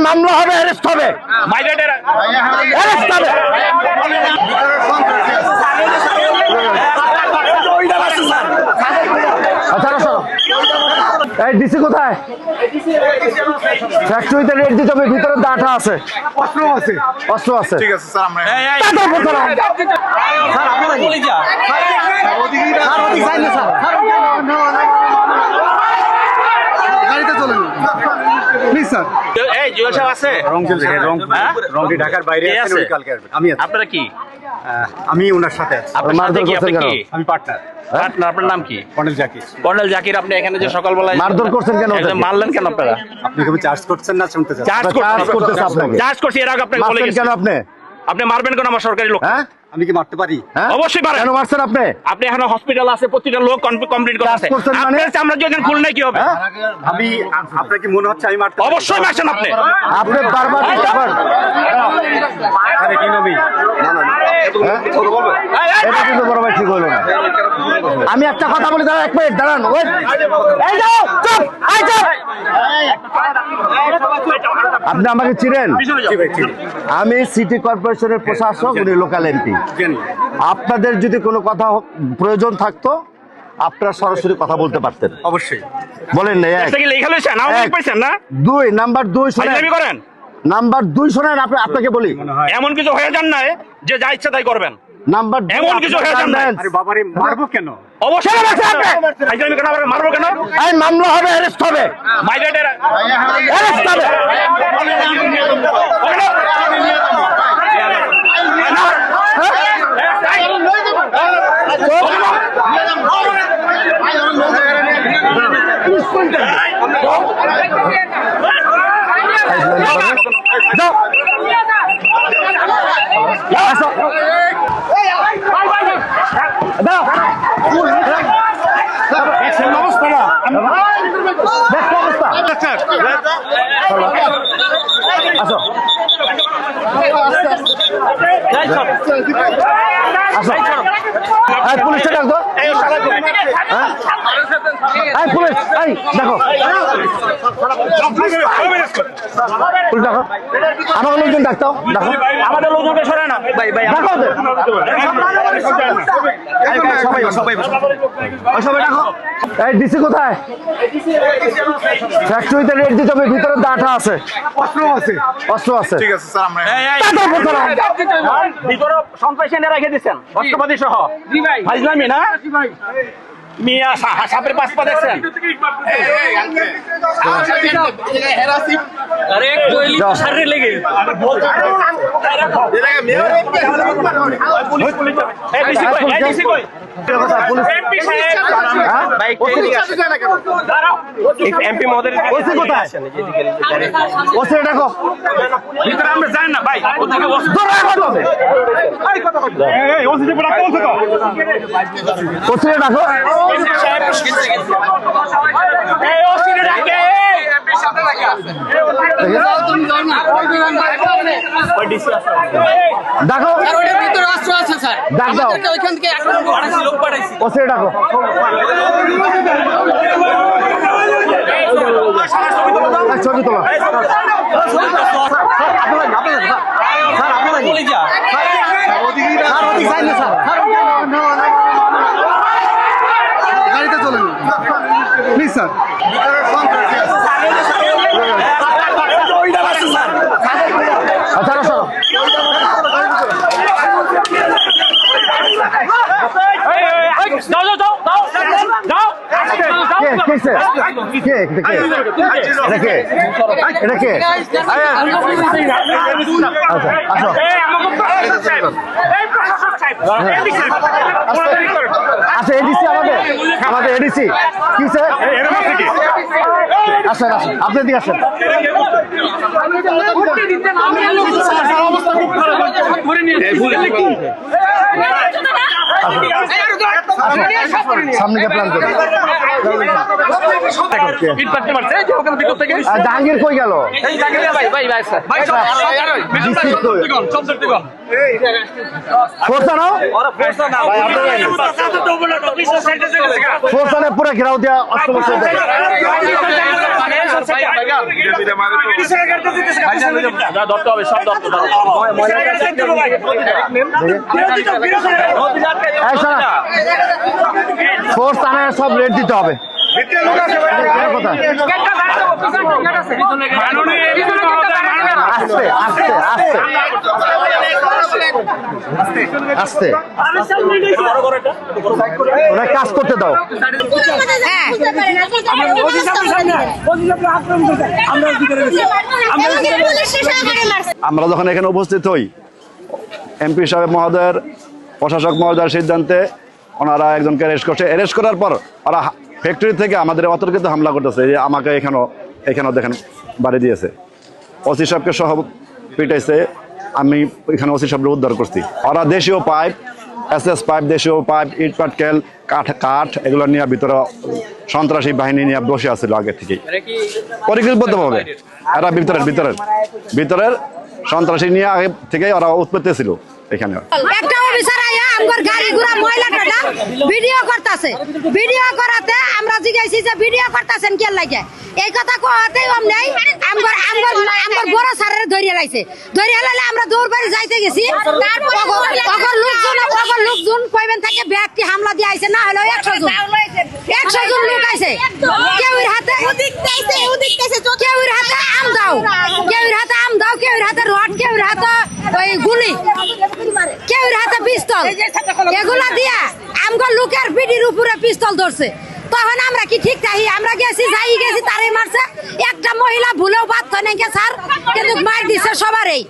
মামলা হবে, অ্যারেস্ট হবে, অ্যারেস্ট হবে। এই ডিসি কোথায়? ফ্যাক্টরিতে রেড দিতে হবে, ভিতরে ডাটা আছে, অস্ত্র আছে, অস্ত্র আছে। ঠিক আছে স্যার, আমরা গাড়িতে চলেন প্লিজ স্যার। এই জুয়েল সাহেব আছে? রংটি ঢাকার বাইরে আছে, কালকে আসবে। আমি আপনারা কি? আমি ওনার সাথে আছি। আপনার সাথে কি? আপনি কি? আমি পার্টনার। আপনার নাম কি? কর্নেল জাকির। কর্নেল জাকির, আপনি এখানে যে সকালবেলায় মারধর করছেন কেন? মারলেন কেন আপনারা? আপনি কি চার্জ করছেন না শুনতে চান? চার্জ করতেছে আপনাকে। চার্জ করছি, এর আগে আপনাকে বলে গেছি কেন? আপনি মারবেন কেন আমার সরকারি লোক? হ্যাঁ, আমি কি মারতে পারি? অবশ্যই পারেন। কেন মারছেন আপনি? আপনি এখানে হসপিটাল আছে, প্রতিটা লোক কমপ্লিট করা আছে। আপনার আমরা যদি খুল নাই কি হবে? আমি আপনার কি মনে হচ্ছে আমি মারতে? অবশ্যই মারছেন আপনি। আপনি বারবার আরে কি নবী? না না, এটা কিন্তু বড় ভাই ঠিক হলো না। আমি একটা কথা বলি, দাঁড়ান, এক মিনিট দাঁড়ান। এই যাও, চুপ, এই যাও। আপনি আমাকে চিনেন? আমি সিটি কর্পোরেশনের প্রশাসক, উনি লোকাল এমপি। আপনাদের যদি কোনো কথা প্রয়োজন থাকতো আপনারা সরাসরি কথা বলতে পারতেন। অবশ্যই বলেন না। দুই নাম্বার 2 শোনেন, নাম্বার 2 শোনেন, আপনাকে বলি এমন কিছু হয়ে যান না যে যা ইচ্ছা তাই করবেন। নাম্বার এমন কিছু হয়ে যান না। আরে বাবারে, মারবো কেন? অবশ্যই মারবো কেন? এই মামলা হবে, অ্যারেস্ট হবে, অ্যারেস্ট হবে। পুলিশটা ডাকো, পুলিশ, দেখো আমার লোকজন ডাকতাও, দেখো আমাদের লোকজনকে সরে না ভাই ভাই। ডিসি কোথায়? ফ্যাক্টরিতে রেড দিতে হবে, ভিতরে ডাটা আছে, অস্ত্র আছে, অস্ত্র আছে। ঠিক আছে স্যার, আমরা ভিতরে সন্ত্রাসী এনে রেখে দিচ্ছেন অস্ত্রপাতি সহ। ভাইজলামি না মিয়া, সাপের পাঁচ পা দেখছেন? এমপি মহোদয় দেখো ভিতরে আমরা যাই না ভাই। ডাকো, ডাকো, ডাক দাও, ওসে ডাকো। ছবি তোলা গাড়িতে চলেন প্লিজ স্যার। আচ্ছা, এডিসি আমাদের এডিসি কি স্যার? আসেন আসেন, আপনি দিকে আসেন। সামনে প্ল্যান করি। জাহাঙ্গীর কই গেল? পুরো ঘেরাও দেওয়া ধরতে হবে সব ধরতে হবে ফোর্স থানায় সব রেট দিতে হবে কোথায়? আস্তে আস্তে আস্তে আস্তে ওরা কাজ করতে দাও। আমরা যখন এখানে উপস্থিত হই এমপি সাহেব মহোদয়ের প্রশাসক মহোদয়ের সিদ্ধান্তে ওনারা একজনকে অ্যারেস্ট করছে। অ্যারেস্ট করার পর ওরা ফ্যাক্টরি থেকে আমাদের অতর্কিত হামলা করতেছে, যে আমাকে এখানেও দেখেন বাড়ি দিয়েছে, ওসি সাহেবকে সহ পিটাইছে। আমি এখানে ওসি সাহেবকে উদ্ধার করছি। ওরা দেশীয় পাইপ, এসএস পাইপ, দেশীয় পাইপ, ইট পাটকেল, কাঠ এগুলো নিয়ে ভিতরে সন্ত্রাসী বাহিনী নিয়ে বসে আছিল আগে থেকেই পরিকল্পিতভাবে। এরা ভিতরের সন্ত্রাসী নিয়ে আগে থেকেই ওরা উৎপত্তি ছিল এখানে। একটা অফিসার আইয়া আমগর গাড়ি ঘোড়া ময়লাটা ভিডিও করতেছে। ভিডিও করাতে আমরা জিজ্ঞাসি যে ভিডিও করতেছেন কে লাগে, এই কথা কোয়াতেই ওম নাই। আমগর বড় স্যারের ধরিয়ে লাইছে। ধরিয়ে লাইলে আমরা দৌড় বাড়ি যাইতে গেছি। অগর লোকজন কইবেন থাকে ব্যক্তি হামলা দিয়ে আইছে, না হলো 100 জন লোক আইছে। কেউর হাতে আম দাও, কেউর হাতে রড, কেউর হাতে ওই গুলি, কেউর হাতে পিস্তল, এগুলা দিয়া আমগো লোকের পিঠির উপরে পিস্তল ধরছে। তখন আমরা কি ঠিক থাকি? আমরা গেছি তারে মারছে। একটা মহিলা ভুলেও বাধ্য নাকি স্যার, কিন্তু মার দিছে সবারই।